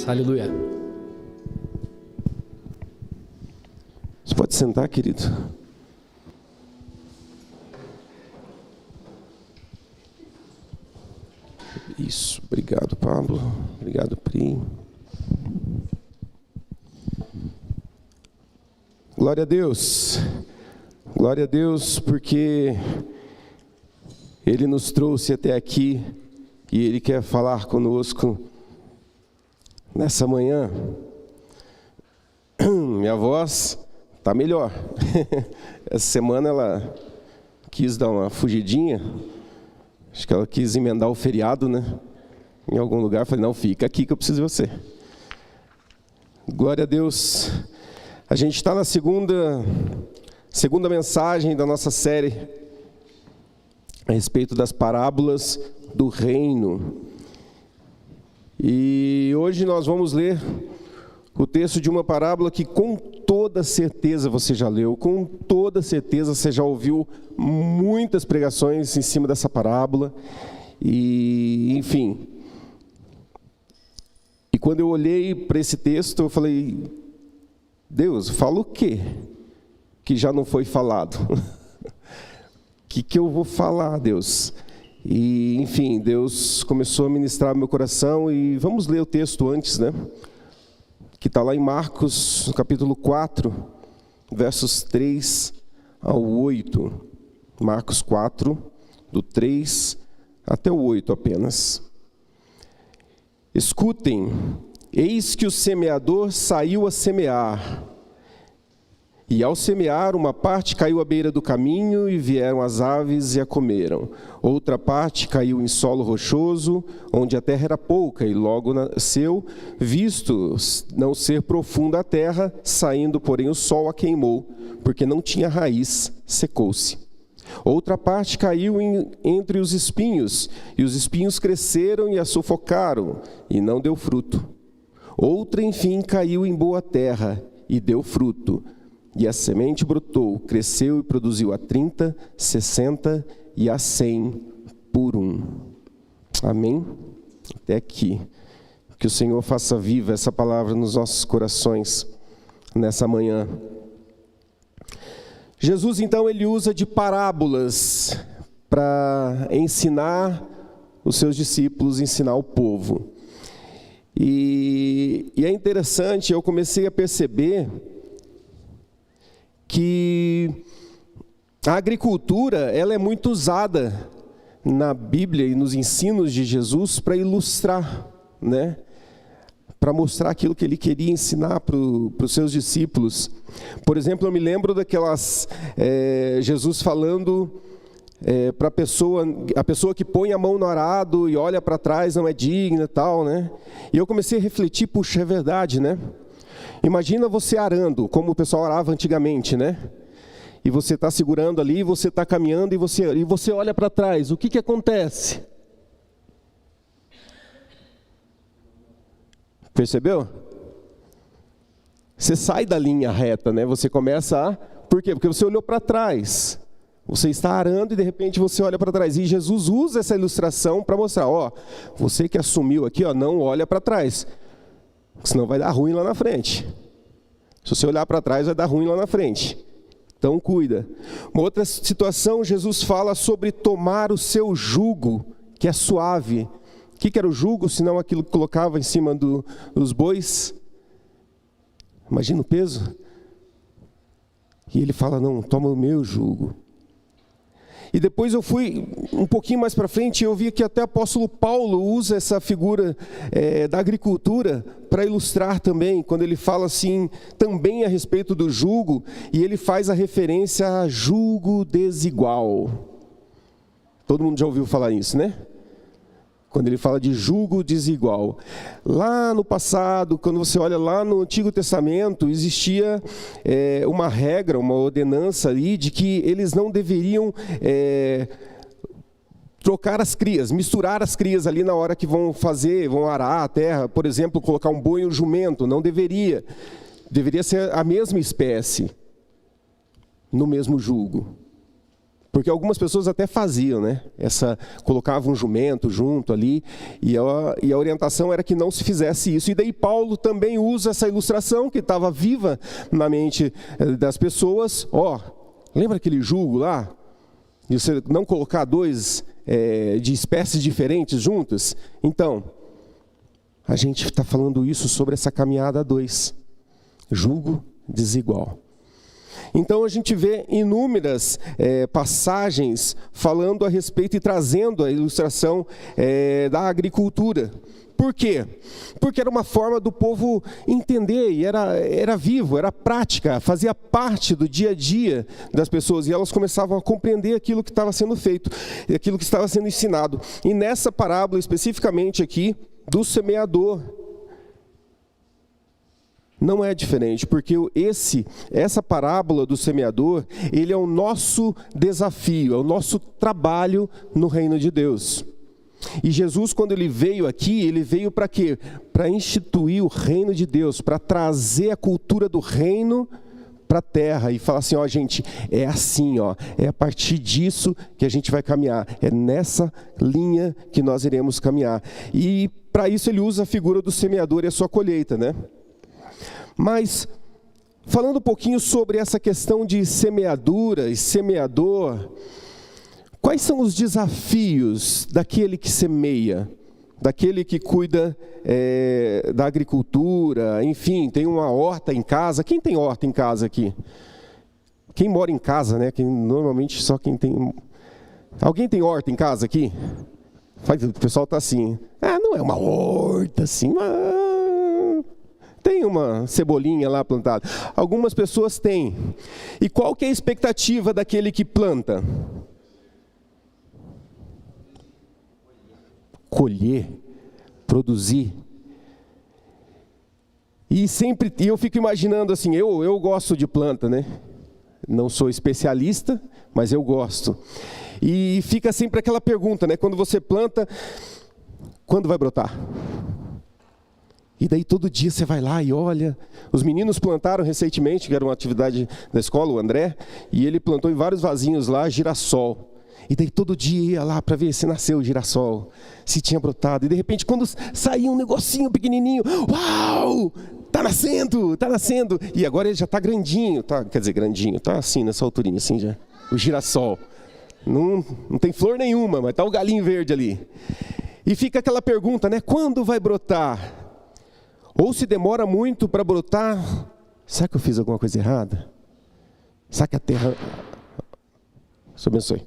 Deus. Aleluia. Você pode sentar, querido. Isso, obrigado, Pablo. Obrigado, Pri. Glória a Deus. Glória a Deus, porque Ele nos trouxe até aqui e Ele quer falar conosco nessa manhã. Minha voz está melhor. Essa semana ela quis dar uma fugidinha. Acho que ela quis emendar o feriado, né? Em algum lugar. Eu falei, não, fica aqui que eu preciso de você. Glória a Deus. A gente está na segunda mensagem da nossa série a respeito das parábolas do reino. E hoje nós vamos ler o texto de uma parábola que com toda certeza você já leu, com toda certeza você já ouviu muitas pregações em cima dessa parábola. E, enfim. E quando eu olhei para esse texto, eu falei, Deus, fala o quê que já não foi falado? O que eu vou falar, Deus? E, enfim, Deus começou a ministrar meu coração e vamos ler o texto antes, né? Que está lá em Marcos, no capítulo 4, versos 3 ao 8. Marcos 4, do 3 até o 8 apenas. Escutem, eis que o semeador saiu a semear. E ao semear, uma parte caiu à beira do caminho e vieram as aves e a comeram. Outra parte caiu em solo rochoso, onde a terra era pouca, e logo nasceu, visto não ser profunda a terra, saindo, porém, o sol a queimou, porque não tinha raiz, secou-se. Outra parte caiu entre os espinhos, e os espinhos cresceram e a sufocaram, e não deu fruto. Outra, enfim, caiu em boa terra, e deu fruto. E a semente brotou, cresceu e produziu a 30, 60 e a 100 por um. Amém? Até aqui. Que o Senhor faça viva essa palavra nos nossos corações nessa manhã. Jesus, então, ele usa de parábolas para ensinar os seus discípulos, ensinar o povo. E é interessante, eu comecei a perceber que a agricultura ela é muito usada na Bíblia e nos ensinos de Jesus para ilustrar, né? Para mostrar aquilo que ele queria ensinar para os seus discípulos. Por exemplo, eu me lembro daquelas Jesus falando para a pessoa que põe a mão no arado e olha para trás não é digna e tal, né? E eu comecei a refletir, puxa, é verdade, né? Imagina você arando, como o pessoal arava antigamente, né? E você está segurando ali, você está caminhando e você olha para trás. O que acontece? Percebeu? Você sai da linha reta, né? Você começa a... Por quê? Porque você olhou para trás. Você está arando e de repente você olha para trás. E Jesus usa essa ilustração para mostrar, ó, você que assumiu aqui, ó, não olha para trás. Senão vai dar ruim lá na frente. Se você olhar para trás, vai dar ruim lá na frente. Então, cuida. Uma outra situação, Jesus fala sobre tomar o seu jugo, que é suave. O que era o jugo, senão aquilo que colocava em cima dos bois? Imagina o peso. E ele fala, não, toma o meu jugo. E depois eu fui um pouquinho mais para frente e eu vi que até o apóstolo Paulo usa essa figura da agricultura para ilustrar também, quando ele fala assim, também a respeito do jugo, e ele faz a referência a jugo desigual. Todo mundo já ouviu falar isso, né? Quando ele fala de jugo desigual. Lá no passado, quando você olha lá no Antigo Testamento, existia uma regra, uma ordenança ali, de que eles não deveriam trocar as crias, misturar as crias ali na hora que vão arar a terra, por exemplo, colocar um boi e um jumento, não deveria. Deveria ser a mesma espécie, no mesmo jugo. Porque algumas pessoas até faziam, né? Colocavam um jumento junto ali, e a orientação era que não se fizesse isso. E daí Paulo também usa essa ilustração que estava viva na mente das pessoas. Lembra aquele jugo lá? E você não colocar dois de espécies diferentes juntas? Então, a gente está falando isso sobre essa caminhada a dois. Jugo desigual. Então a gente vê inúmeras passagens falando a respeito e trazendo a ilustração da agricultura. Por quê? Porque era uma forma do povo entender, e era vivo, era prática, fazia parte do dia a dia das pessoas, e elas começavam a compreender aquilo que estava sendo feito, aquilo que estava sendo ensinado. E nessa parábola especificamente aqui, do semeador, não é diferente, porque essa parábola do semeador, ele é o nosso desafio, é o nosso trabalho no reino de Deus. E Jesus, quando ele veio aqui, ele veio para quê? Para instituir o reino de Deus, para trazer a cultura do reino para a terra e falar assim, gente, é assim, é a partir disso que a gente vai caminhar, é nessa linha que nós iremos caminhar. E para isso ele usa a figura do semeador e a sua colheita, né? Mas, falando um pouquinho sobre essa questão de semeadura e semeador, quais são os desafios daquele que semeia, daquele que cuida da agricultura, enfim, tem uma horta em casa? Quem tem horta em casa aqui? Quem mora em casa, né? Normalmente só quem tem... Alguém tem horta em casa aqui? O pessoal está assim, não é uma horta assim, mas... Tem uma cebolinha lá plantada. Algumas pessoas têm. E qual que é a expectativa daquele que planta? Colher, produzir. E eu fico imaginando assim, eu gosto de planta, né? Não sou especialista, mas eu gosto. E fica sempre aquela pergunta, né? Quando você planta, quando vai brotar? E daí todo dia você vai lá e olha. Os meninos plantaram recentemente, que era uma atividade da escola, o André, e ele plantou em vários vasinhos lá, girassol. E daí todo dia ia lá para ver se nasceu o girassol, se tinha brotado. E de repente quando saía um negocinho pequenininho, uau, tá nascendo, tá nascendo. E agora ele já tá grandinho, quer dizer, grandinho, tá assim, nessa alturinha assim já, o girassol. Não tem flor nenhuma, mas tá o galinho verde ali. E fica aquela pergunta, né, quando vai brotar? Ou se demora muito para brotar, será que eu fiz alguma coisa errada? Será que a terra... Deus abençoe.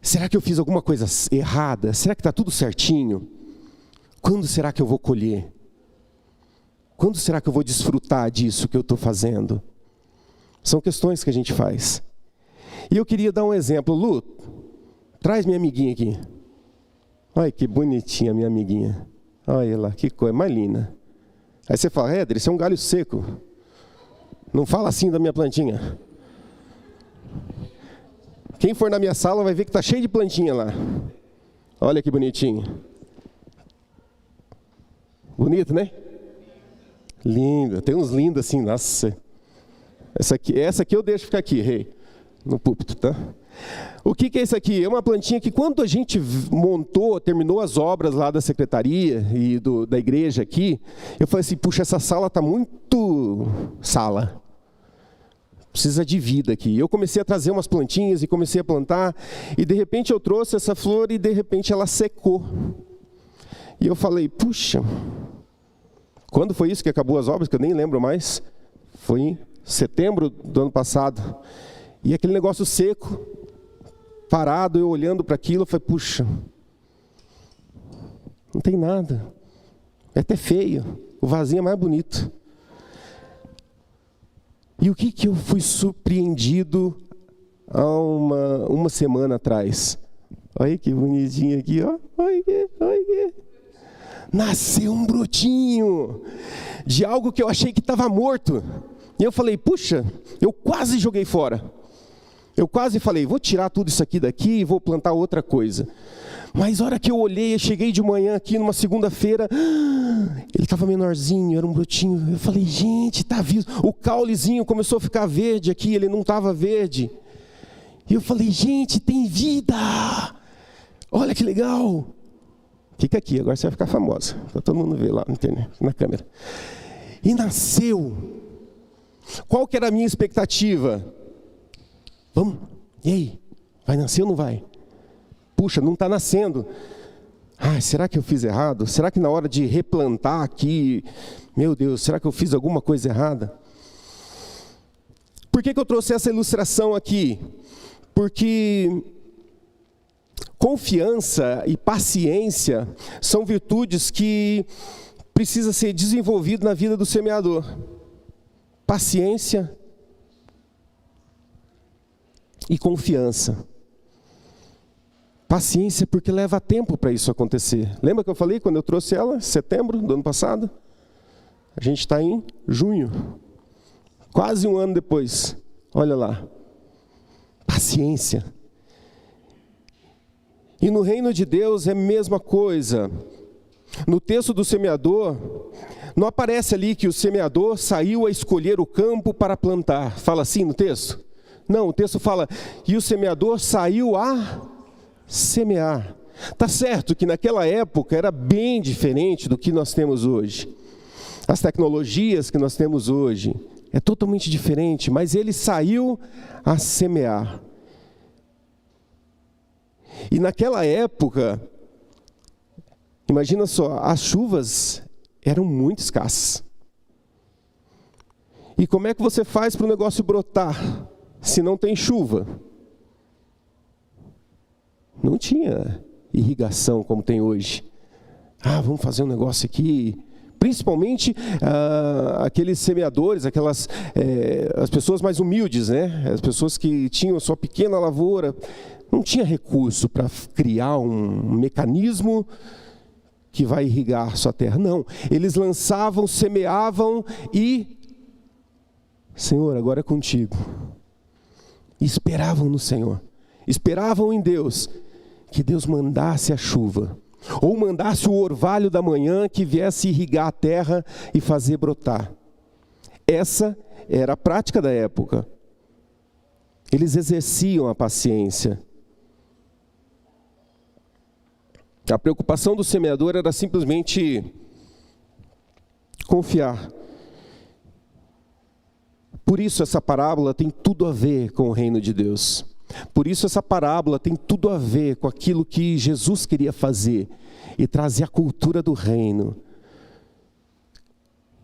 Será que eu fiz alguma coisa errada? Será que está tudo certinho? Quando será que eu vou colher? Quando será que eu vou desfrutar disso que eu estou fazendo? São questões que a gente faz. E eu queria dar um exemplo. Lu, traz minha amiguinha aqui. Olha que bonitinha minha amiguinha. Olha lá, que coisa mais linda. Aí você fala, Éder, isso é um galho seco. Não fala assim da minha plantinha. Quem for na minha sala vai ver que está cheio de plantinha lá. Olha que bonitinho. Bonito, né? Lindo. Tem uns lindos assim, nossa. Essa aqui eu deixo ficar aqui, rei. No púlpito, tá? O que é isso aqui? É uma plantinha que quando a gente terminou as obras lá da secretaria e da igreja aqui, eu falei assim, puxa, essa sala está muito sala. Precisa de vida aqui. Eu comecei a trazer umas plantinhas e comecei a plantar, e de repente eu trouxe essa flor e de repente ela secou. E eu falei, puxa, quando foi isso que acabou as obras, que eu nem lembro mais? Foi em setembro do ano passado. E aquele negócio seco, parado, eu olhando para aquilo, eu falei, puxa, não tem nada. É até feio. O vasinho é mais bonito. E o que eu fui surpreendido há uma semana atrás? Olha que bonitinho aqui, ó. Olha aqui. Nasceu um brotinho de algo que eu achei que estava morto. E eu falei, puxa, eu quase joguei fora. Eu quase falei, vou tirar tudo isso aqui daqui e vou plantar outra coisa. Mas a hora que eu olhei, eu cheguei de manhã aqui numa segunda-feira, ele estava menorzinho, era um brotinho. Eu falei, gente, está vivo. O caulezinho começou a ficar verde aqui, ele não estava verde. E eu falei, gente, tem vida! Olha que legal! Fica aqui, agora você vai ficar famosa. Para todo mundo ver lá na internet, na câmera. E nasceu. Qual que era a minha expectativa? Vamos, e aí? Vai nascer ou não vai? Puxa, não está nascendo. Será que eu fiz errado? Será que na hora de replantar aqui, meu Deus, será que eu fiz alguma coisa errada? Por que eu trouxe essa ilustração aqui? Porque confiança e paciência são virtudes que precisam ser desenvolvidas na vida do semeador. Paciência e confiança. Paciência porque leva tempo para isso acontecer. Lembra que eu falei quando eu trouxe ela, em setembro do ano passado? A gente está em junho. Quase um ano depois. Olha lá. Paciência. E no reino de Deus é a mesma coisa. No texto do semeador, não aparece ali que o semeador saiu a escolher o campo para plantar. Fala assim no texto? Não, o texto fala, e o semeador saiu a semear. Tá certo que naquela época era bem diferente do que nós temos hoje. As tecnologias que nós temos hoje é totalmente diferente, mas ele saiu a semear. E naquela época, imagina só, as chuvas eram muito escassas. E como é que você faz para o negócio brotar se não tem chuva? Não tinha irrigação como tem hoje. Vamos fazer um negócio aqui. Principalmente aqueles semeadores, as pessoas mais humildes, né? As pessoas que tinham sua pequena lavoura, não tinha recurso para criar um mecanismo que vai irrigar sua terra. Não, eles lançavam, semeavam e, Senhor, agora é contigo. E esperavam no Senhor, esperavam em Deus, que Deus mandasse a chuva, ou mandasse o orvalho da manhã que viesse irrigar a terra e fazer brotar. Essa era a prática da época. Eles exerciam a paciência. A preocupação do semeador era simplesmente confiar. Por isso essa parábola tem tudo a ver com o reino de Deus. Por isso essa parábola tem tudo a ver com aquilo que Jesus queria fazer e trazer a cultura do reino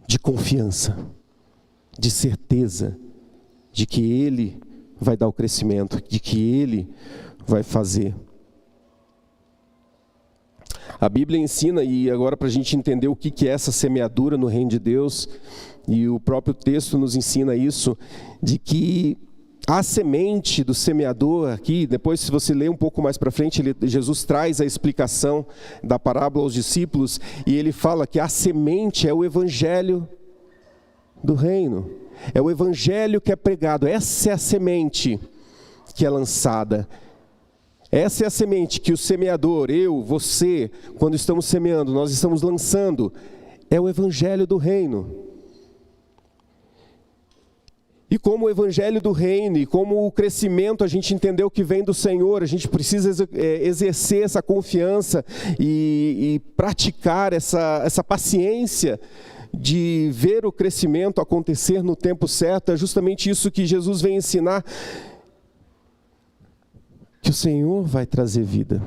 de confiança, de certeza de que Ele vai dar o crescimento, de que Ele vai fazer. A Bíblia ensina, e agora para a gente entender o que é essa semeadura no reino de Deus, e o próprio texto nos ensina isso, de que a semente do semeador aqui, depois se você ler um pouco mais para frente, Jesus traz a explicação da parábola aos discípulos, e ele fala que a semente é o evangelho do reino, é o evangelho que é pregado, essa é a semente que é lançada. Essa é a semente que o semeador, eu, você, quando estamos semeando, nós estamos lançando, é o evangelho do reino. E como o evangelho do reino, e como o crescimento a gente entendeu que vem do Senhor, a gente precisa exercer essa confiança e praticar essa paciência de ver o crescimento acontecer no tempo certo. É justamente isso que Jesus vem ensinar, que o Senhor vai trazer vida.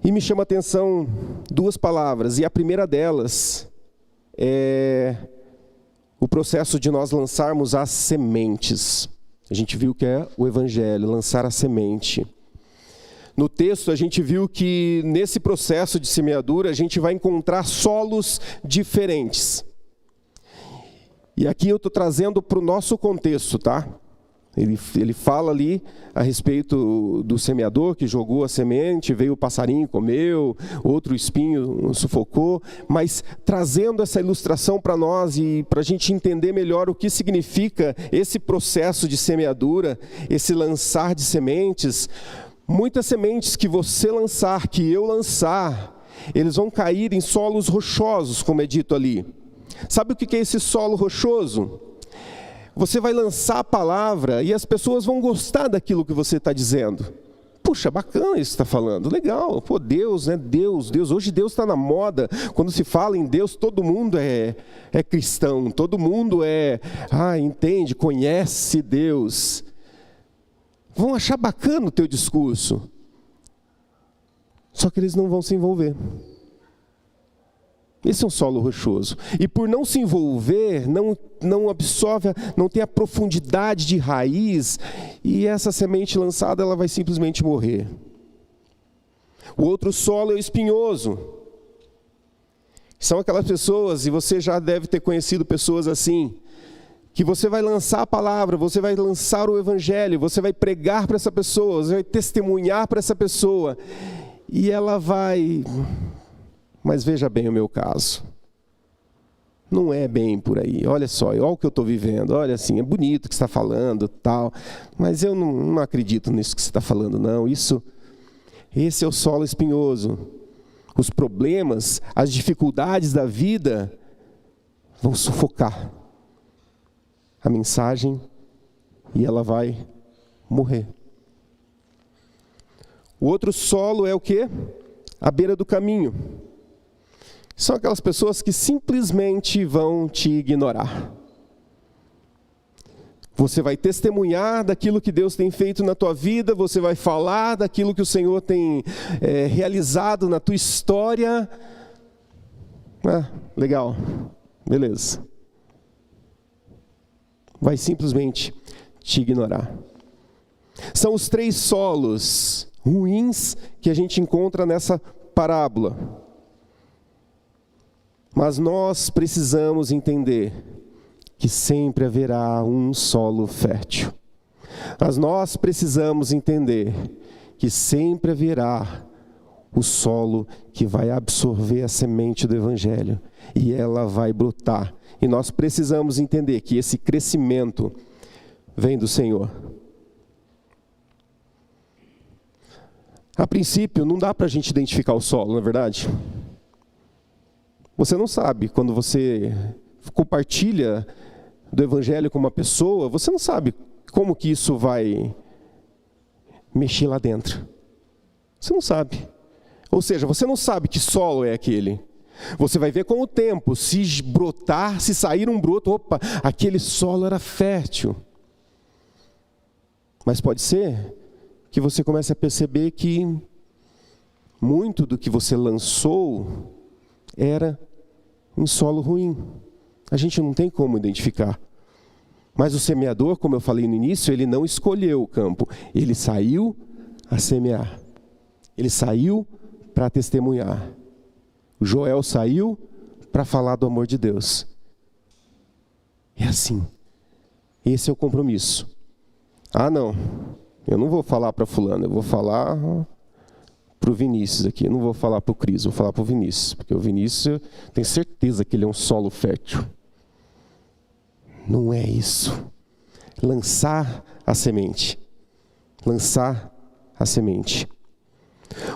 E me chama a atenção duas palavras, e a primeira delas é o processo de nós lançarmos as sementes. A gente viu que é o evangelho, lançar a semente. No texto a gente viu que nesse processo de semeadura a gente vai encontrar solos diferentes. E aqui eu estou trazendo para o nosso contexto, tá? Ele fala ali a respeito do semeador que jogou a semente, veio o passarinho, comeu, outro espinho sufocou, mas trazendo essa ilustração para nós e para a gente entender melhor o que significa esse processo de semeadura, esse lançar de sementes. Muitas sementes que você lançar, que eu lançar, eles vão cair em solos rochosos, como é dito ali. Sabe o que é esse solo rochoso? você vai lançar a palavra e as pessoas vão gostar daquilo que você está dizendo. Puxa, bacana isso que está falando, legal. Pô, Deus, né? Deus. Hoje Deus está na moda. Quando se fala em Deus, todo mundo é cristão. Todo mundo entende, conhece Deus. Vão achar bacana o teu discurso. Só que eles não vão se envolver. Esse é um solo rochoso. E por não se envolver, não absorve, não tem a profundidade de raiz, e essa semente lançada, ela vai simplesmente morrer. O outro solo é o espinhoso. São aquelas pessoas, e você já deve ter conhecido pessoas assim, que você vai lançar a palavra, você vai lançar o evangelho, você vai pregar para essa pessoa, você vai testemunhar para essa pessoa, e ela vai... Mas veja bem o meu caso. Não é bem por aí. Olha só, olha o que eu estou vivendo. Olha assim, é bonito o que você está falando, tal. Mas eu não acredito nisso que você está falando, não. Esse é o solo espinhoso. Os problemas, as dificuldades da vida vão sufocar a mensagem e ela vai morrer. O outro solo é o quê? À beira do caminho. São aquelas pessoas que simplesmente vão te ignorar. Você vai testemunhar daquilo que Deus tem feito na tua vida, você vai falar daquilo que o Senhor tem realizado na tua história. Legal, beleza. Vai simplesmente te ignorar. São os 3 solos ruins que a gente encontra nessa parábola. Mas nós precisamos entender que sempre haverá um solo fértil. Mas nós precisamos entender que sempre haverá o solo que vai absorver a semente do Evangelho e ela vai brotar. E nós precisamos entender que esse crescimento vem do Senhor. A princípio, não dá para a gente identificar o solo, não é verdade? Você não sabe, quando você compartilha do Evangelho com uma pessoa, você não sabe como que isso vai mexer lá dentro. Você não sabe. Ou seja, você não sabe que solo é aquele. Você vai ver com o tempo, se brotar, se sair um broto, opa, aquele solo era fértil. Mas pode ser que você comece a perceber que muito do que você lançou era em solo ruim. A gente não tem como identificar. Mas o semeador, como eu falei no início, ele não escolheu o campo. Ele saiu a semear. Ele saiu para testemunhar. O Joel saiu para falar do amor de Deus. É assim. Esse é o compromisso. Não. Eu não vou falar para fulano, eu vou falar para o Vinícius aqui. Eu não vou falar para o Cris, vou falar para o Vinícius. Porque o Vinícius, eu tenho certeza que ele é um solo fértil. Não é isso. Lançar a semente. Lançar a semente.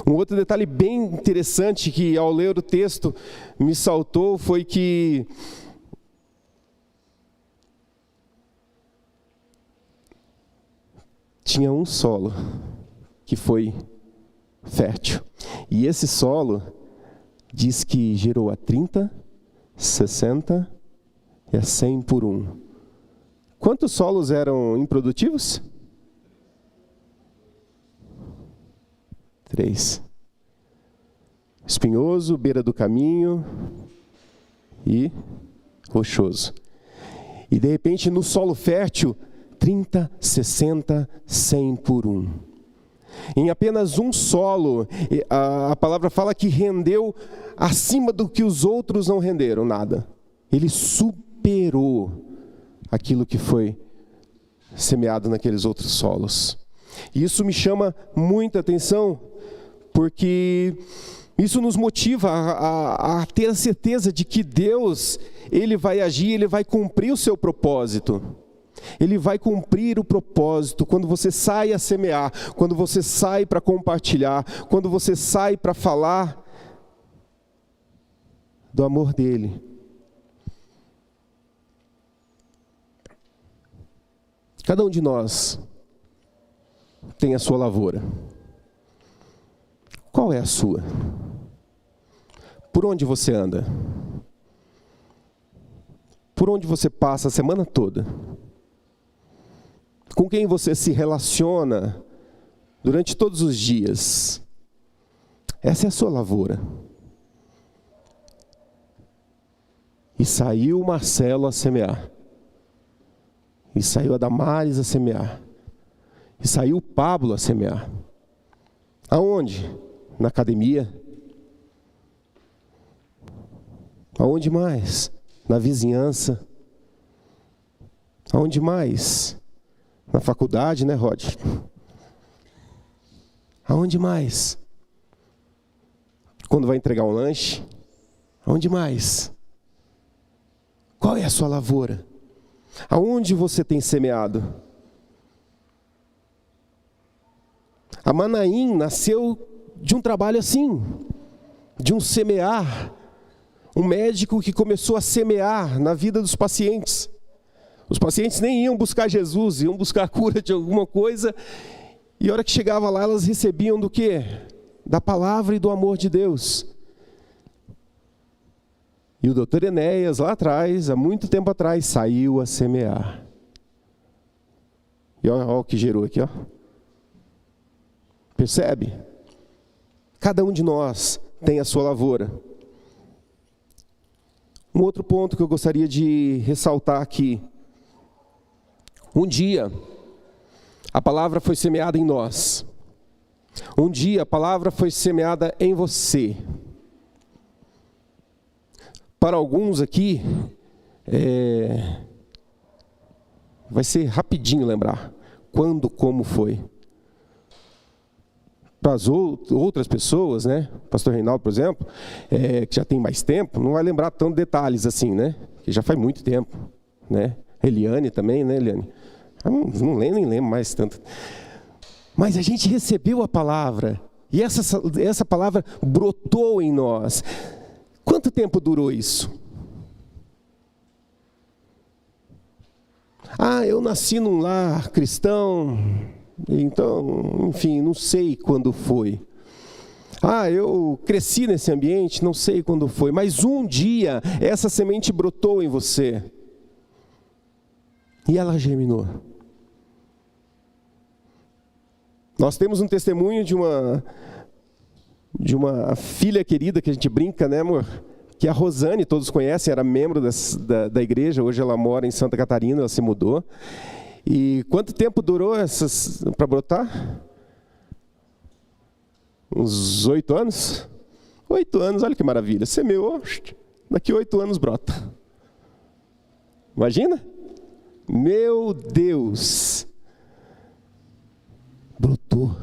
Um outro detalhe bem interessante que ao ler o texto me saltou foi que tinha um solo que foi fértil. E esse solo diz que gerou a 30, 60 e a 100 por 1. Quantos solos eram improdutivos? 3. Espinhoso, beira do caminho e rochoso. E de repente no solo fértil, 30, 60, 100 por 1. Em apenas um solo, a palavra fala que rendeu acima do que os outros não renderam, nada. Ele superou aquilo que foi semeado naqueles outros solos. E isso me chama muita atenção, porque isso nos motiva a ter a certeza de que Deus, Ele vai agir, Ele vai cumprir o seu propósito. Ele vai cumprir o propósito quando você sai a semear, quando você sai para compartilhar, quando você sai para falar do amor dEle. Cada um de nós tem a sua lavoura. Qual é a sua? Por onde você anda? Por onde você passa a semana toda? Com quem você se relaciona durante todos os dias? Essa é a sua lavoura. E saiu Marcelo a semear. E saiu a Damares a semear. E saiu o Pablo a semear. Aonde? Na academia. Aonde mais? Na vizinhança. Aonde mais? Na faculdade, né, Rod? Aonde mais? Quando vai entregar um lanche? Aonde mais? Qual é a sua lavoura? Aonde você tem semeado? A Manaim nasceu de um trabalho assim, de um semear. Um médico que começou a semear na vida dos pacientes. Os pacientes nem iam buscar Jesus, iam buscar a cura de alguma coisa. E a hora que chegava lá, elas recebiam do quê? Da palavra e do amor de Deus. E o doutor Enéas, lá atrás, há muito tempo atrás, saiu a semear. E olha o que gerou aqui, ó. Percebe? Cada um de nós tem a sua lavoura. Um outro ponto que eu gostaria de ressaltar aqui. Um dia, a palavra foi semeada em nós. Um dia, a palavra foi semeada em você. Para alguns aqui, vai ser rapidinho lembrar. Quando, como foi. Para as outras pessoas, né? Pastor Reinaldo, por exemplo, que já tem mais tempo, não vai lembrar tantos detalhes assim, né? Que já faz muito tempo, né? Eliane também, né, Eliane? Não lembro, nem lembro mais tanto. Mas a gente recebeu a palavra, e essa palavra brotou em nós. Quanto tempo durou isso? Eu nasci num lar cristão, então, enfim, não sei quando foi. Eu cresci nesse ambiente, não sei quando foi. Mas um dia, essa semente brotou em você. E ela germinou. Nós temos um testemunho de uma filha querida que a gente brinca, né, amor? Que a Rosane, todos conhecem, era membro da igreja. Hoje ela mora em Santa Catarina, ela se mudou. E quanto tempo durou para brotar? Uns 8 anos? 8 anos, olha que maravilha. Semeou, daqui 8 anos brota. Imagina? Meu Deus! Brotou.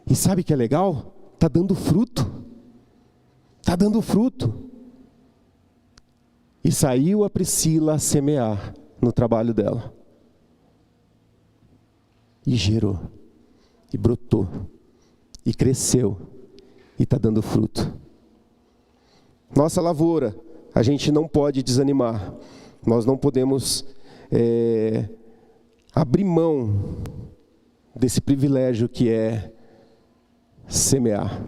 E sabe o que é legal? Está dando fruto. Está dando fruto. E saiu a Priscila a semear no trabalho dela. E gerou. E brotou. E cresceu. E está dando fruto. Nossa lavoura, a gente não pode desanimar. Nós não podemos abrir mão desse privilégio que é semear.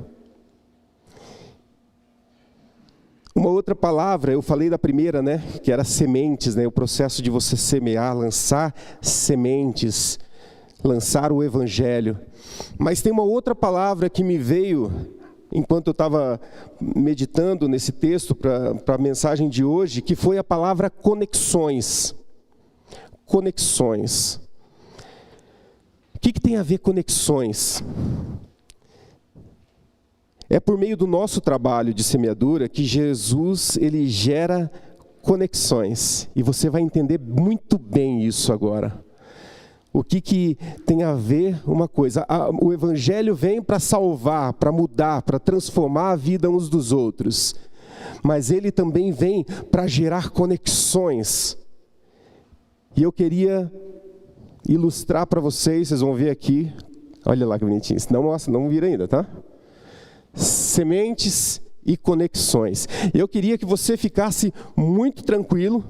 Uma outra palavra, eu falei da primeira, né, que era sementes, né, o processo de você semear, lançar sementes, lançar o evangelho. Mas tem uma outra palavra que me veio enquanto eu estava meditando nesse texto para a mensagem de hoje, que foi a palavra conexões. Conexões. O que tem a ver conexões? É por meio do nosso trabalho de semeadura que Jesus, ele gera conexões. E você vai entender muito bem isso agora. O que tem a ver uma coisa? O evangelho vem para salvar, para mudar, para transformar a vida uns dos outros. Mas ele também vem para gerar conexões. E eu queria ilustrar para vocês vão ver aqui. Olha lá que bonitinho. Não vira ainda, tá? Sementes e conexões. Eu queria que você ficasse muito tranquilo,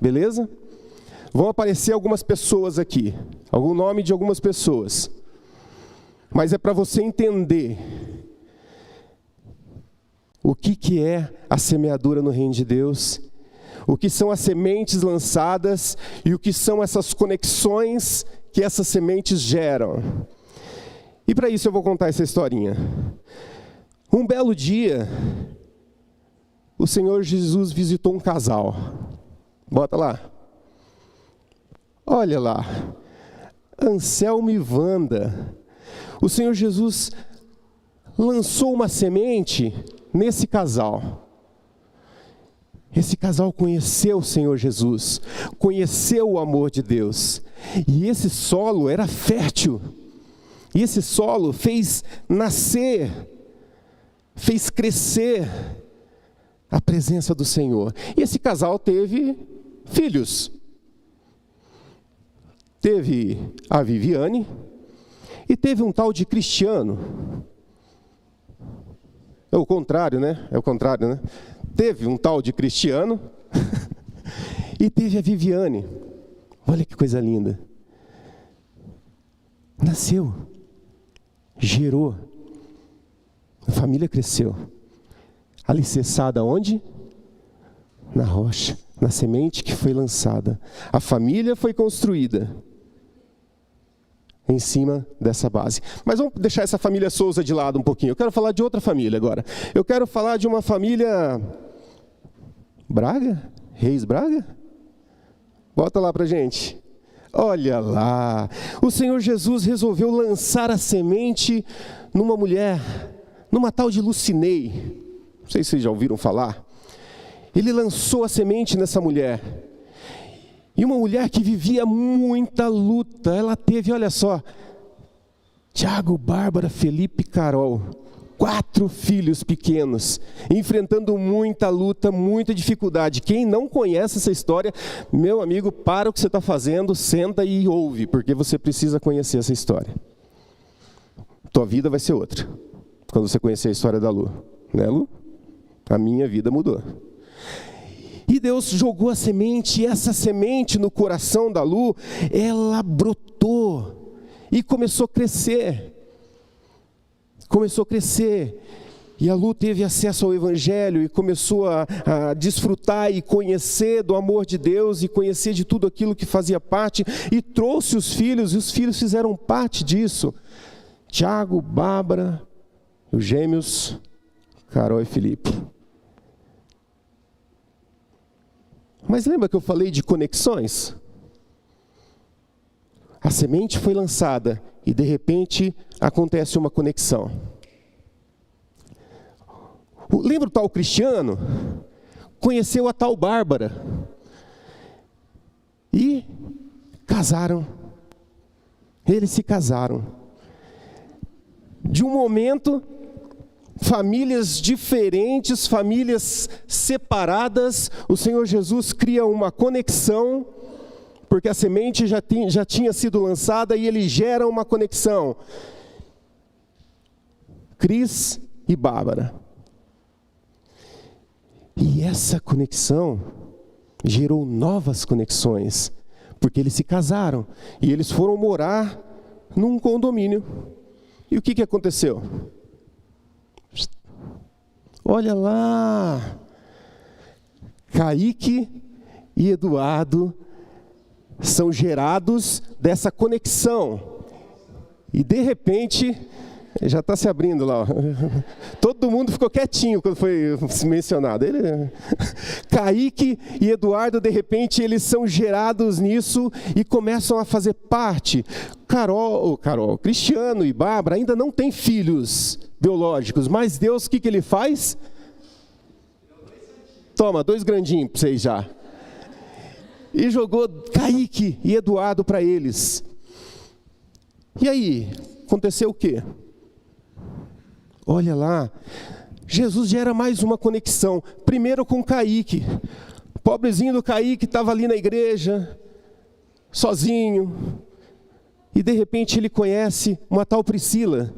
beleza? Vão aparecer algumas pessoas aqui, algum nome de algumas pessoas. Mas é para você entender o que é a semeadura no reino de Deus, o que são as sementes lançadas e o que são essas conexões que essas sementes geram. E para isso eu vou contar essa historinha. Um belo dia, o Senhor Jesus visitou um casal. Bota lá. Olha lá. Anselmo e Wanda. O Senhor Jesus lançou uma semente nesse casal. Esse casal conheceu o Senhor Jesus, conheceu o amor de Deus. E esse solo era fértil. E esse solo fez nascer, fez crescer a presença do Senhor. E esse casal teve filhos. Teve a Viviane e teve um tal de Cristiano. É o contrário, né? É o contrário, né? Teve um tal de Cristiano e teve a Viviane. Olha que coisa linda. Nasceu, gerou, a família cresceu. Alicerçada onde? Na rocha, na semente que foi lançada. A família foi construída em cima dessa base. Mas vamos deixar essa família Souza de lado um pouquinho. Eu quero falar de outra família agora. Eu quero falar de uma família Braga? Reis Braga? Bota lá pra gente. Olha lá. O Senhor Jesus resolveu lançar a semente numa mulher, numa tal de Lucinei. Não sei se vocês já ouviram falar. Ele lançou a semente nessa mulher. E uma mulher que vivia muita luta. Ela teve, olha só, Tiago, Bárbara, Felipe e Carol. 4 filhos pequenos, enfrentando muita luta, muita dificuldade. Quem não conhece essa história, meu amigo, para o que você está fazendo, senta e ouve, porque você precisa conhecer essa história. Tua vida vai ser outra, quando você conhecer a história da Lu. Né, Lu? A minha vida mudou. E Deus jogou a semente, e essa semente no coração da Lu, ela brotou e começou a crescer. Começou a crescer. E a Lu teve acesso ao Evangelho e começou a desfrutar e conhecer do amor de Deus e conhecer de tudo aquilo que fazia parte. E trouxe os filhos, e os filhos fizeram parte disso. Tiago, Bárbara, os gêmeos, Carol e Felipe. Mas lembra que eu falei de conexões? A semente foi lançada e de repente acontece uma conexão. Lembra o tal Cristiano? Conheceu a tal Bárbara. E casaram. Eles se casaram. De um momento, famílias diferentes, famílias separadas, o Senhor Jesus cria uma conexão, porque a semente já tinha sido lançada e ele gera uma conexão. Cris e Bárbara. E essa conexão gerou novas conexões, porque eles se casaram e eles foram morar num condomínio. E o que aconteceu? Olha lá, Kaique e Eduardo são gerados dessa conexão. E de repente, já está se abrindo lá. Ó. Todo mundo ficou quietinho quando foi mencionado. Kaique e Eduardo, de repente, eles são gerados nisso e começam a fazer parte. Carol, Cristiano e Bárbara ainda não têm filhos biológicos, mas Deus, o que ele faz? Toma, 2 grandinhos para vocês já. E jogou Kaique e Eduardo para eles. E aí, aconteceu o quê? Olha lá, Jesus gera mais uma conexão. Primeiro com Kaique. O pobrezinho do Kaique estava ali na igreja, sozinho. E de repente ele conhece uma tal Priscila,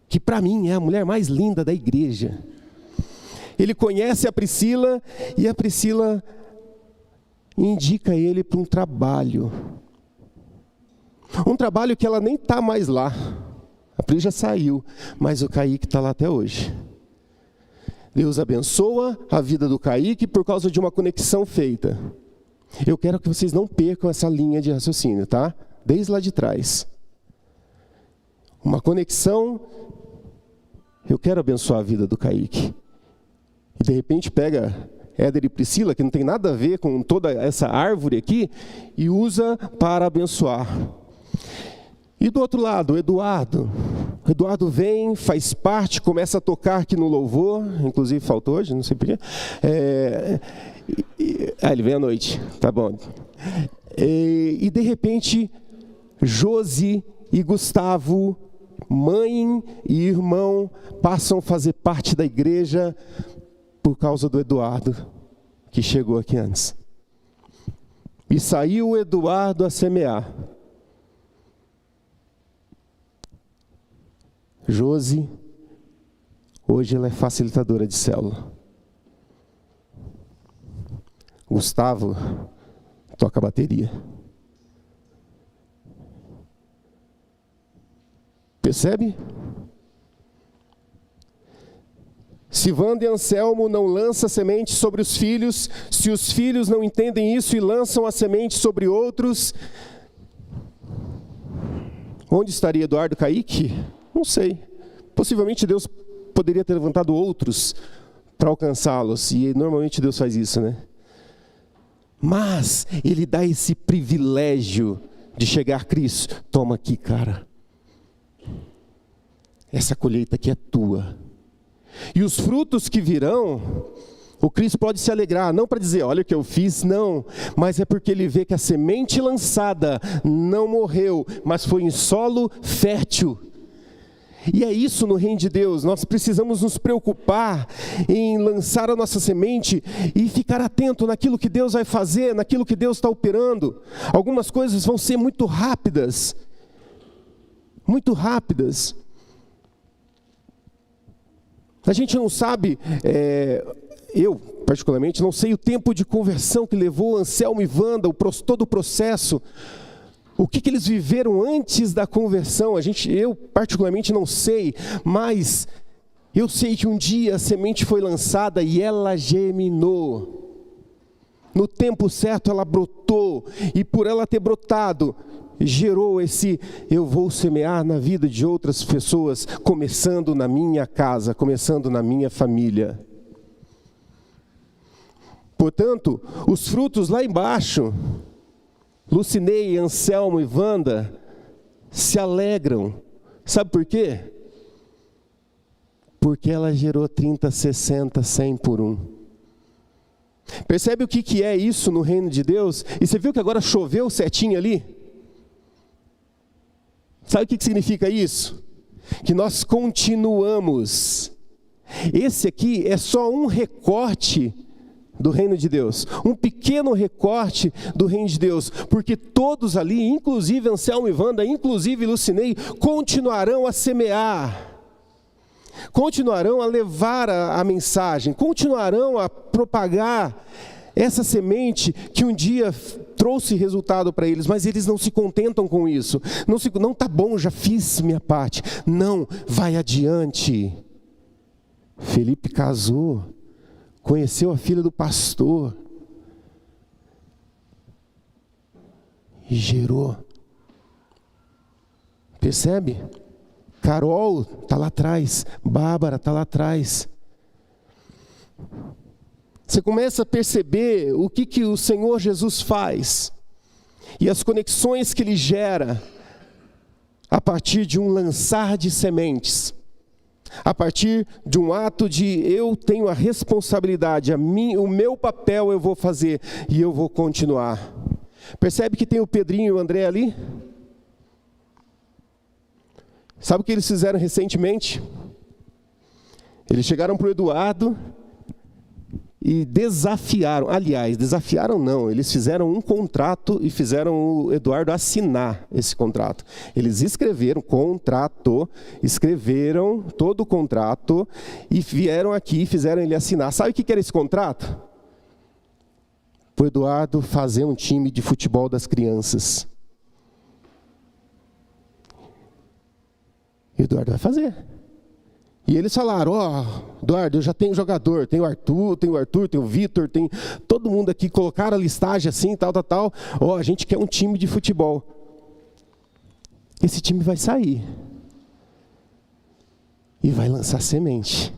que para mim é a mulher mais linda da igreja. Ele conhece a Priscila e a Priscila e indica ele para um trabalho. Um trabalho que ela nem está mais lá. A Pri já saiu, mas o Kaique está lá até hoje. Deus abençoa a vida do Kaique por causa de uma conexão feita. Eu quero que vocês não percam essa linha de raciocínio, tá? Desde lá de trás. Uma conexão, eu quero abençoar a vida do Kaique. E de repente pega Éder e Priscila, que não tem nada a ver com toda essa árvore aqui, e usa para abençoar. E do outro lado, o Eduardo. O Eduardo vem, faz parte, começa a tocar aqui no louvor, inclusive faltou hoje, não sei porquê. Ele vem à noite, tá bom. E de repente, Josi e Gustavo, mãe e irmão, passam a fazer parte da igreja por causa do Eduardo, que chegou aqui antes. E saiu o Eduardo a semear. Josi, hoje ela é facilitadora de célula. Gustavo toca bateria. Percebe? Se Wanda e Anselmo não lançam semente sobre os filhos, se os filhos não entendem isso e lançam a semente sobre outros, onde estaria Eduardo e Kaique? Não sei. Possivelmente Deus poderia ter levantado outros para alcançá-los. E normalmente Deus faz isso, né? Mas Ele dá esse privilégio de chegar a Cristo. Toma aqui, cara. Essa colheita aqui é tua. E os frutos que virão, o Cristo pode se alegrar. Não para dizer, olha o que eu fiz, não. Mas é porque Ele vê que a semente lançada não morreu, mas foi em solo fértil. E é isso no reino de Deus. Nós precisamos nos preocupar em lançar a nossa semente e ficar atento naquilo que Deus vai fazer, naquilo que Deus está operando. Algumas coisas vão ser muito rápidas. Muito rápidas. A gente não sabe, eu particularmente não sei o tempo de conversão que levou Anselmo e Wanda, todo o processo. O que eles viveram antes da conversão, eu particularmente não sei, mas eu sei que um dia a semente foi lançada e ela germinou. No tempo certo ela brotou, e por ela ter brotado, gerou esse, eu vou semear na vida de outras pessoas, começando na minha casa, começando na minha família. Portanto, os frutos lá embaixo, Lucinei, Anselmo e Wanda se alegram. Sabe por quê? Porque ela gerou 30, 60, 100 por um. Percebe o que é isso no reino de Deus? E você viu que agora choveu certinho ali? Sabe o que significa isso? Que nós continuamos. Esse aqui é só um recorte do reino de Deus, um pequeno recorte do reino de Deus, porque todos ali, inclusive Anselmo e Wanda, inclusive Lucinei, continuarão a semear, continuarão a levar a mensagem, continuarão a propagar essa semente que um dia trouxe resultado para eles, mas eles não se contentam com isso, não tá bom, já fiz minha parte, não, vai adiante. Felipe casou, conheceu a filha do pastor e gerou. Percebe? Carol está lá atrás, Bárbara está lá atrás. Você começa a perceber o que o Senhor Jesus faz e as conexões que Ele gera a partir de um lançar de sementes. A partir de um ato de eu tenho a responsabilidade, o meu papel eu vou fazer e eu vou continuar. Percebe que tem o Pedrinho e o André ali? Sabe o que eles fizeram recentemente? Eles chegaram para o Eduardo e desafiaram, não, eles fizeram um contrato e fizeram o Eduardo assinar esse contrato. Eles escreveram todo o contrato e vieram aqui e fizeram ele assinar. Sabe o que era esse contrato? o Eduardo fazer um time de futebol das crianças. E o Eduardo vai fazer. E eles falaram, Eduardo, eu já tenho jogador, tem o Arthur, tem o Vitor, tem todo mundo aqui, colocaram a listagem assim, tal. A gente quer um time de futebol. Esse time vai sair. E vai lançar semente.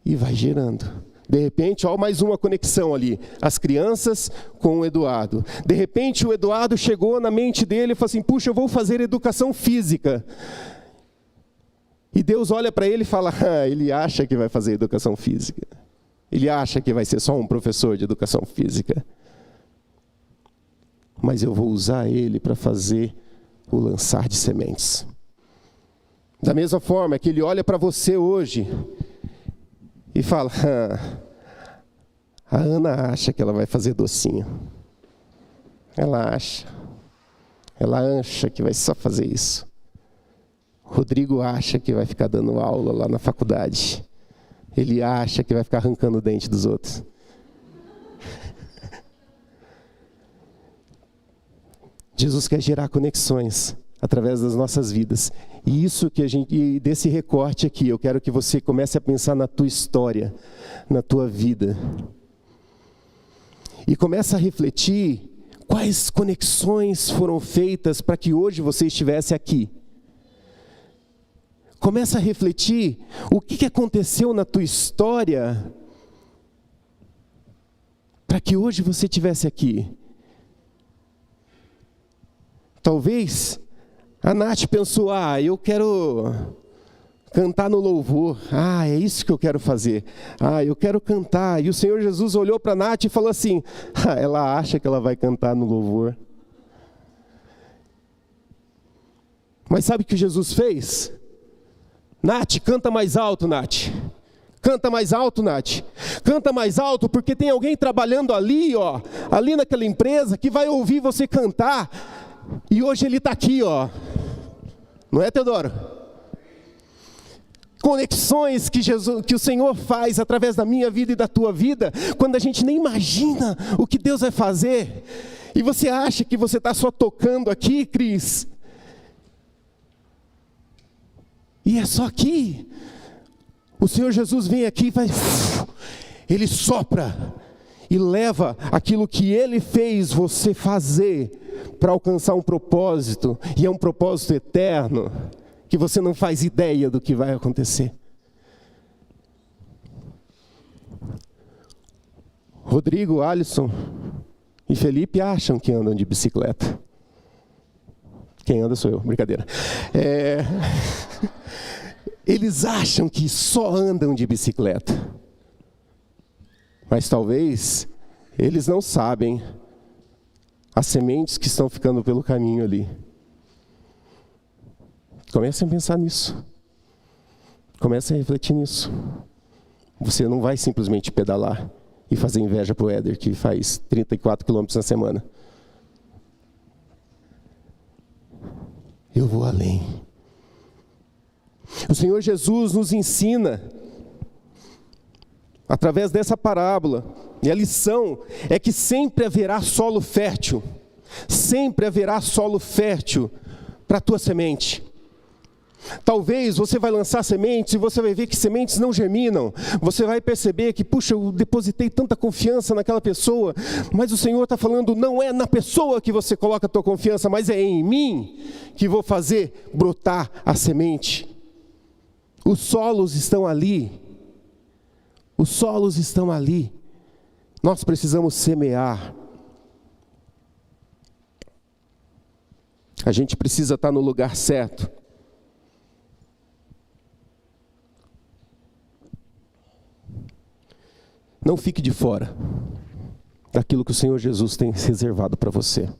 E vai gerando. De repente, mais uma conexão ali. As crianças com o Eduardo. De repente, o Eduardo chegou na mente dele e falou assim, puxa, eu vou fazer educação física. E Deus olha para ele e fala, ele acha que vai fazer educação física. Ele acha que vai ser só um professor de educação física. Mas eu vou usar ele para fazer o lançar de sementes. Da mesma forma que ele olha para você hoje e fala, a Ana acha que ela vai fazer docinho. Ela acha que vai só fazer isso. Rodrigo acha que vai ficar dando aula lá na faculdade. Ele acha que vai ficar arrancando o dente dos outros. Jesus quer gerar conexões através das nossas vidas. E isso e desse recorte aqui, eu quero que você comece a pensar na tua história, na tua vida. E comece a refletir quais conexões foram feitas para que hoje você estivesse aqui. Começa a refletir o que aconteceu na tua história para que hoje você estivesse aqui. Talvez a Nath pensou, eu quero cantar no louvor. É isso que eu quero fazer. Eu quero cantar. E o Senhor Jesus olhou para a Nath e falou assim, ela acha que ela vai cantar no louvor. Mas sabe o que Jesus fez? Nath, canta mais alto, Nath. Canta mais alto, Nath. Canta mais alto, porque tem alguém trabalhando ali, ali naquela empresa, que vai ouvir você cantar. E hoje ele está aqui, Não é, Teodoro? Conexões que o Senhor faz através da minha vida e da tua vida, quando a gente nem imagina o que Deus vai fazer. E você acha que você está só tocando aqui, Cris? E é só aqui. O Senhor Jesus vem aqui e faz... Ele sopra e leva aquilo que Ele fez você fazer para alcançar um propósito. E é um propósito eterno, que você não faz ideia do que vai acontecer. Rodrigo, Alisson e Felipe acham que andam de bicicleta. Quem anda sou eu, brincadeira. Eles acham que só andam de bicicleta. Mas talvez eles não sabem as sementes que estão ficando pelo caminho ali. Comecem a pensar nisso. Comecem a refletir nisso. Você não vai simplesmente pedalar e fazer inveja para o Éder, que faz 34 quilômetros na semana. Eu vou além. O Senhor Jesus nos ensina, através dessa parábola, e a lição é que sempre haverá solo fértil. Sempre haverá solo fértil para a tua semente. Talvez você vai lançar sementes e você vai ver que sementes não germinam. Você vai perceber que, puxa, eu depositei tanta confiança naquela pessoa, mas o Senhor está falando, não é na pessoa que você coloca a tua confiança, mas é em mim que vou fazer brotar a semente. Os solos estão ali. Os solos estão ali. Nós precisamos semear. A gente precisa estar no lugar certo. Não fique de fora daquilo que o Senhor Jesus tem reservado para você.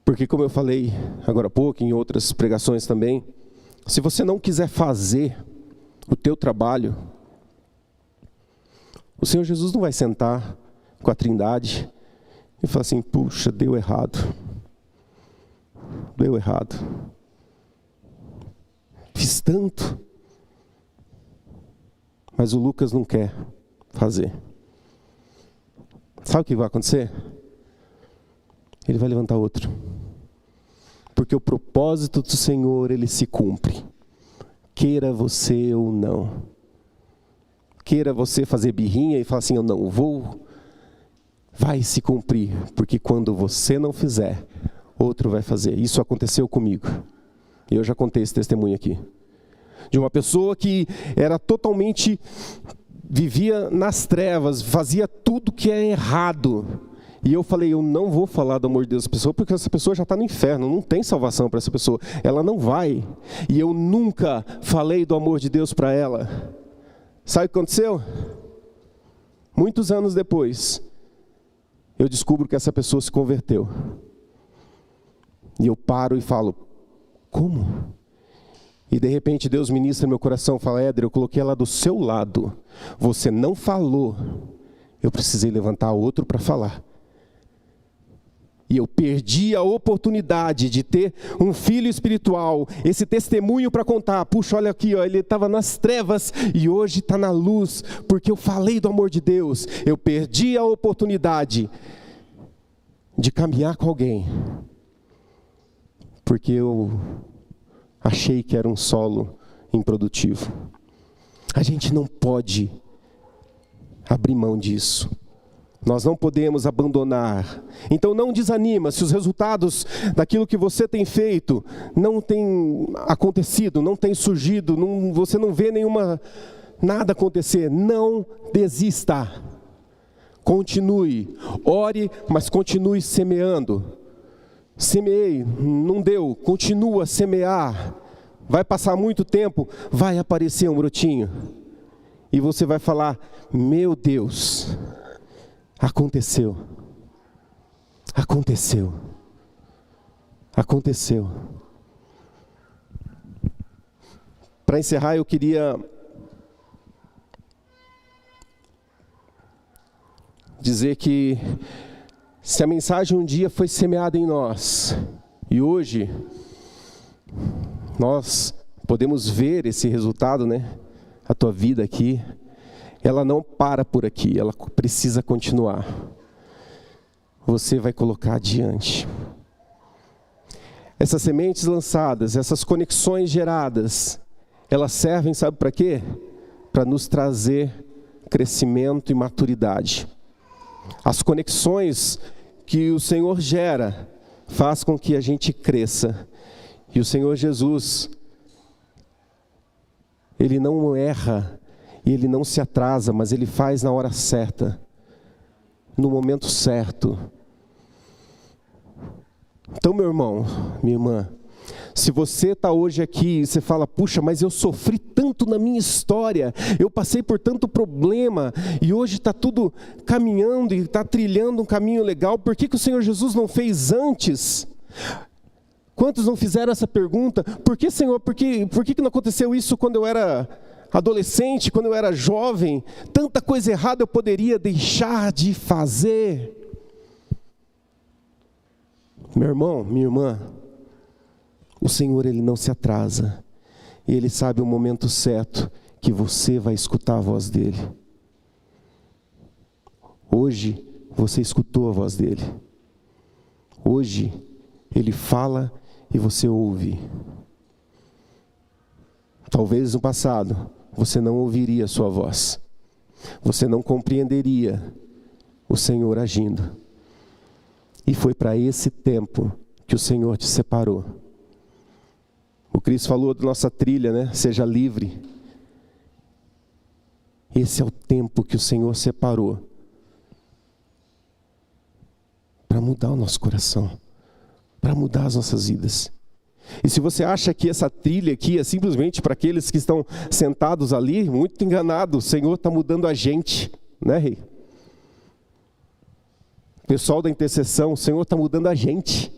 Porque, como eu falei agora há pouco, em outras pregações também, se você não quiser fazer o teu trabalho, o Senhor Jesus não vai sentar com a Trindade e falar assim, puxa, deu errado. Deu errado. Fiz tanto. Mas o Lucas não quer fazer. Sabe o que vai acontecer? Ele vai levantar outro. Porque o propósito do Senhor, ele se cumpre. Queira você ou não. Queira você fazer birrinha e falar assim, eu não vou. Vai se cumprir. Porque quando você não fizer, outro vai fazer. Isso aconteceu comigo. E eu já contei esse testemunho aqui. De uma pessoa que era totalmente, vivia nas trevas, fazia tudo que é errado. E eu falei, eu não vou falar do amor de Deus para essa pessoa, porque essa pessoa já está no inferno, não tem salvação para essa pessoa. Ela não vai. E eu nunca falei do amor de Deus para ela. Sabe o que aconteceu? Muitos anos depois, eu descubro que essa pessoa se converteu. E eu paro e falo, como? E de repente Deus ministra no meu coração, fala, Éder, eu coloquei ela do seu lado. Você não falou. Eu precisei levantar outro para falar. E eu perdi a oportunidade de ter um filho espiritual, esse testemunho para contar. Puxa, olha aqui, ó, ele estava nas trevas e hoje está na luz, porque eu falei do amor de Deus. Eu perdi a oportunidade de caminhar com alguém, porque eu achei que era um solo improdutivo. A gente não pode abrir mão disso. Nós não podemos abandonar. Então não desanima se os resultados daquilo que você tem feito não tem acontecido, não tem surgido, você não vê nada acontecer. Não desista. Continue. Ore, mas continue semeando. Semeei, não deu, continua a semear. Vai passar muito tempo, vai aparecer um brotinho. E você vai falar, meu Deus, aconteceu. Aconteceu. Aconteceu. Para encerrar, eu queria dizer que se a mensagem um dia foi semeada em nós, e hoje nós podemos ver esse resultado, né? A tua vida aqui, ela não para por aqui, ela precisa continuar. Você vai colocar adiante. Essas sementes lançadas, essas conexões geradas, elas servem, sabe para quê? Para nos trazer crescimento e maturidade. As conexões que o Senhor gera, faz com que a gente cresça. E o Senhor Jesus, Ele não erra, e Ele não se atrasa, mas Ele faz na hora certa, no momento certo. Então, meu irmão, minha irmã, se você está hoje aqui e você fala, puxa, mas eu sofri tanto na minha história, eu passei por tanto problema, e hoje está tudo caminhando e está trilhando um caminho legal, por que o Senhor Jesus não fez antes? Quantos não fizeram essa pergunta? Por que, Senhor, por que não aconteceu isso quando eu era adolescente, quando eu era jovem? Tanta coisa errada eu poderia deixar de fazer. Meu irmão, minha irmã, o Senhor, Ele não se atrasa. E Ele sabe o momento certo que você vai escutar a voz dEle. Hoje, você escutou a voz dEle. Hoje, Ele fala e você ouve. Talvez no passado, você não ouviria a sua voz. Você não compreenderia o Senhor agindo. E foi para esse tempo que o Senhor te separou. O Cristo falou da nossa trilha, né? Seja livre. Esse é o tempo que o Senhor separou para mudar o nosso coração, para mudar as nossas vidas. E se você acha que essa trilha aqui é simplesmente para aqueles que estão sentados ali, muito enganado. O Senhor está mudando a gente, né, Rei? Pessoal da intercessão, o Senhor está mudando a gente.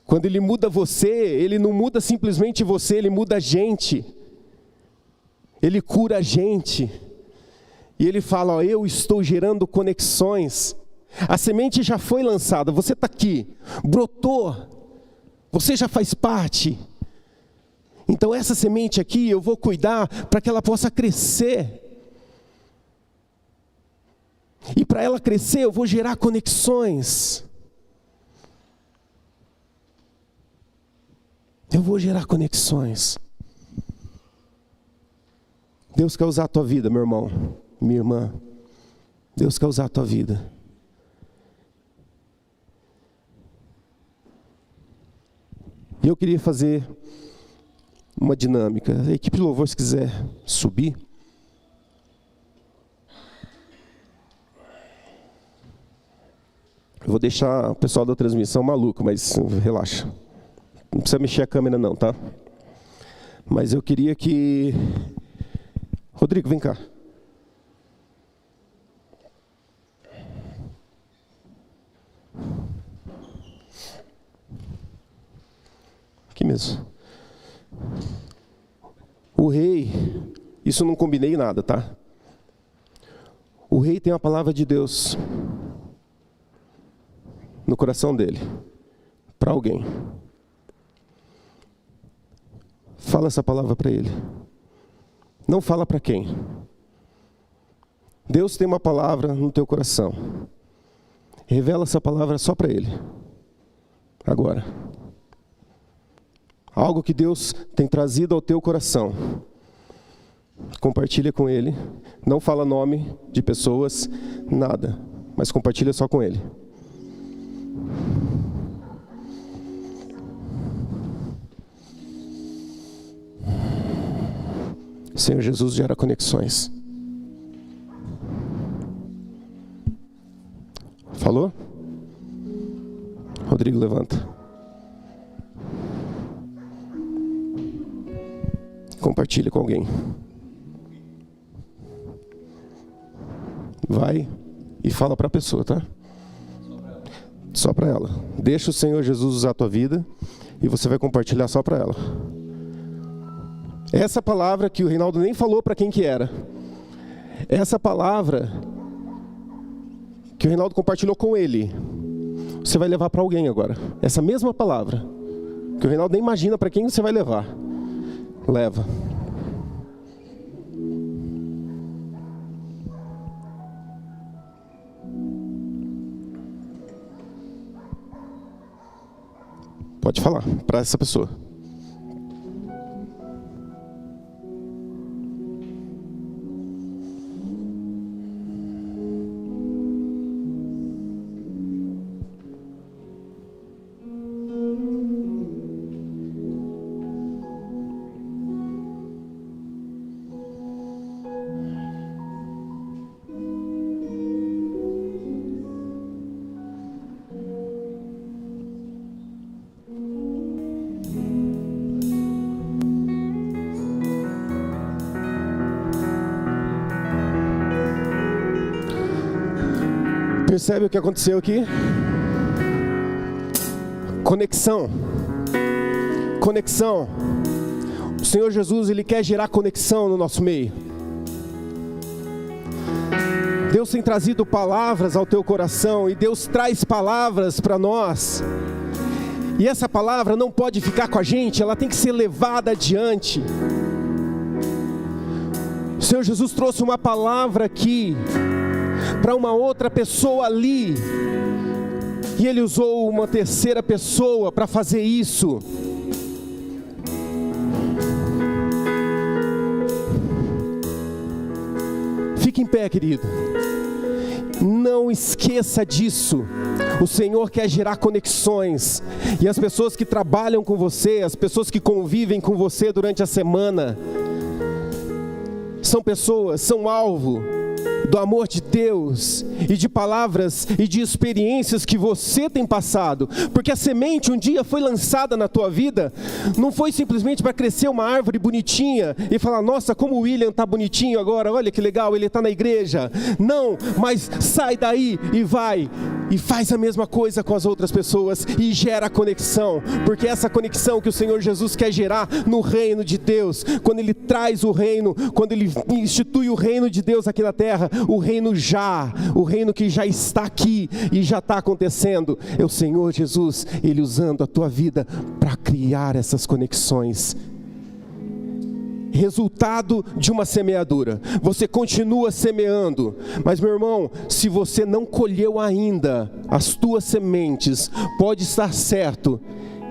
Quando Ele muda você, Ele não muda simplesmente você, Ele muda a gente. Ele cura a gente. E Ele fala, ó, eu estou gerando conexões. A semente já foi lançada, você está aqui, brotou, você já faz parte. Então essa semente aqui eu vou cuidar para que ela possa crescer. E para ela crescer, eu vou gerar conexões. Eu vou gerar conexões. Deus quer usar a tua vida, meu irmão, minha irmã. Deus quer usar a tua vida. E eu queria fazer uma dinâmica. A equipe de louvor, se quiser subir. Eu vou deixar o pessoal da transmissão maluco, mas relaxa. Não precisa mexer a câmera não, tá? Mas eu queria que... Rodrigo, vem cá. Aqui mesmo. O rei, isso não combinei nada, tá? O rei tem a palavra de Deus no coração dele, para alguém. Fala essa palavra para ele. Não fala para quem. Deus tem uma palavra no teu coração. Revela essa palavra só para ele. Agora. Algo que Deus tem trazido ao teu coração. Compartilha com ele. Não fala nome de pessoas, nada. Mas compartilha só com ele. Senhor Jesus, gera conexões. Falou? Rodrigo, levanta. Compartilha com alguém. Vai e fala para a pessoa, tá? Só para ela. Deixa o Senhor Jesus usar a tua vida e você vai compartilhar só para ela. Essa palavra que o Reinaldo nem falou para quem que era. Essa palavra que o Reinaldo compartilhou com ele. Você vai levar para alguém agora. Essa mesma palavra que o Reinaldo nem imagina para quem você vai levar. Leva. Pode falar para essa pessoa. Percebe o que aconteceu aqui? Conexão. Conexão. O Senhor Jesus, Ele quer gerar conexão no nosso meio. Deus tem trazido palavras ao teu coração e Deus traz palavras para nós. E essa palavra não pode ficar com a gente, ela tem que ser levada adiante. O Senhor Jesus trouxe uma palavra aqui para uma outra pessoa ali, e Ele usou uma terceira pessoa para fazer isso. Fique em pé, querido. Não esqueça disso. O Senhor quer gerar conexões, e as pessoas que trabalham com você, as pessoas que convivem com você durante a semana, são pessoas, são alvo do amor de Deus e de palavras e de experiências que você tem passado, porque a semente um dia foi lançada na tua vida, não foi simplesmente para crescer uma árvore bonitinha e falar, nossa, como o William está bonitinho agora, olha que legal, ele está na igreja. Não, mas sai daí e vai e faz a mesma coisa com as outras pessoas e gera conexão, porque é essa conexão que o Senhor Jesus quer gerar no reino de Deus. Quando Ele traz o reino, quando Ele institui o reino de Deus aqui na terra, o reino que já está aqui e já está acontecendo, é o Senhor Jesus, Ele usando a tua vida para criar essas conexões. resultado de uma semeadura. Você continua semeando, mas meu irmão, se você não colheu ainda as tuas sementes, pode estar certo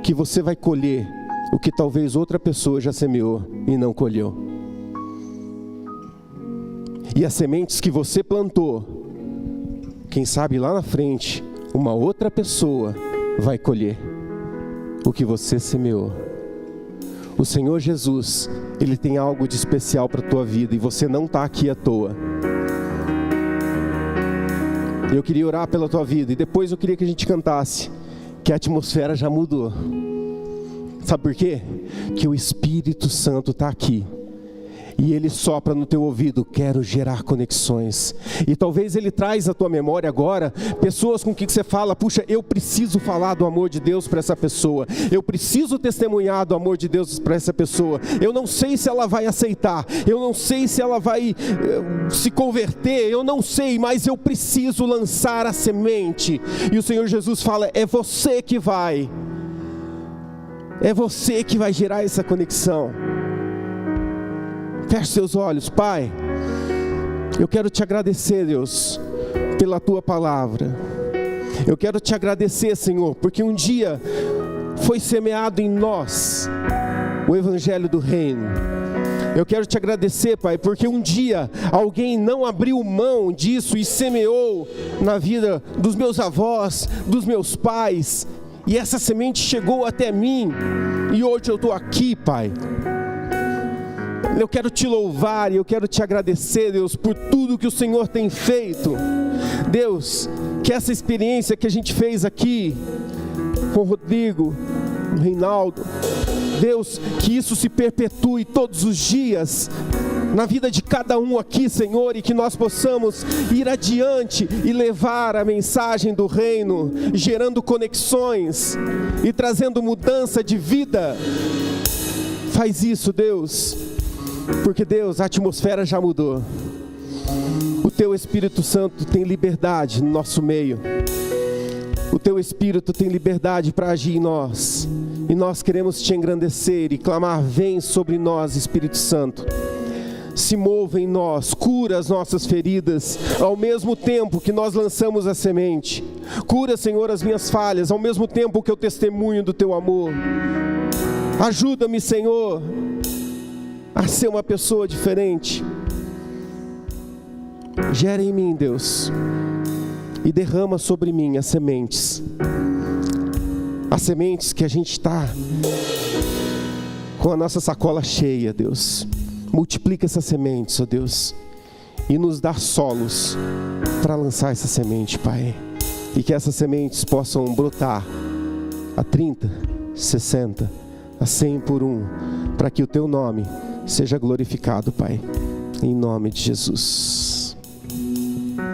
que você vai colher o que talvez outra pessoa já semeou e não colheu. E as sementes que você plantou, quem sabe lá na frente, uma outra pessoa vai colher o que você semeou. O Senhor Jesus, Ele tem algo de especial para a tua vida e você não está aqui à toa. Eu queria orar pela tua vida e depois eu queria que a gente cantasse, que a atmosfera já mudou. Sabe por quê? Que o Espírito Santo está aqui. E Ele sopra no teu ouvido, quero gerar conexões. E talvez Ele traz à tua memória agora pessoas com quem você fala, puxa, eu preciso falar do amor de Deus para essa pessoa. Eu preciso testemunhar do amor de Deus para essa pessoa. Eu não sei se ela vai aceitar. Eu não sei se ela vai se converter. Eu não sei, mas eu preciso lançar a semente. E o Senhor Jesus fala, é você que vai. É você que vai gerar essa conexão. Feche seus olhos. Pai, eu quero te agradecer, Deus, pela tua palavra. Eu quero te agradecer, Senhor, porque um dia foi semeado em nós o Evangelho do Reino. Eu quero te agradecer, Pai, porque um dia alguém não abriu mão disso e semeou na vida dos meus avós, dos meus pais, e essa semente chegou até mim, e hoje eu estou aqui, Pai. Eu quero te louvar e eu quero te agradecer, Deus, por tudo que o Senhor tem feito. Deus, que essa experiência que a gente fez aqui com o Rodrigo, o Reinaldo, Deus, que isso se perpetue todos os dias na vida de cada um aqui, Senhor, e que nós possamos ir adiante e levar a mensagem do reino, gerando conexões e trazendo mudança de vida. Faz isso, Deus, porque Deus, a atmosfera já mudou. O Teu Espírito Santo tem liberdade no nosso meio. O Teu Espírito tem liberdade para agir em nós. E nós queremos Te engrandecer e clamar, vem sobre nós, Espírito Santo. Se mova em nós, cura as nossas feridas, ao mesmo tempo que nós lançamos a semente. Cura, Senhor, as minhas falhas, ao mesmo tempo que eu testemunho do Teu amor. Ajuda-me, Senhor, a ser uma pessoa diferente. Gera em mim, Deus, e derrama sobre mim as sementes que a gente está com a nossa sacola cheia, Deus. Multiplica essas sementes, ó Deus, e nos dá solos para lançar essa semente, Pai, e que essas sementes possam brotar a 30, 60, a 100 por um, para que o Teu nome seja glorificado, Pai, em nome de Jesus.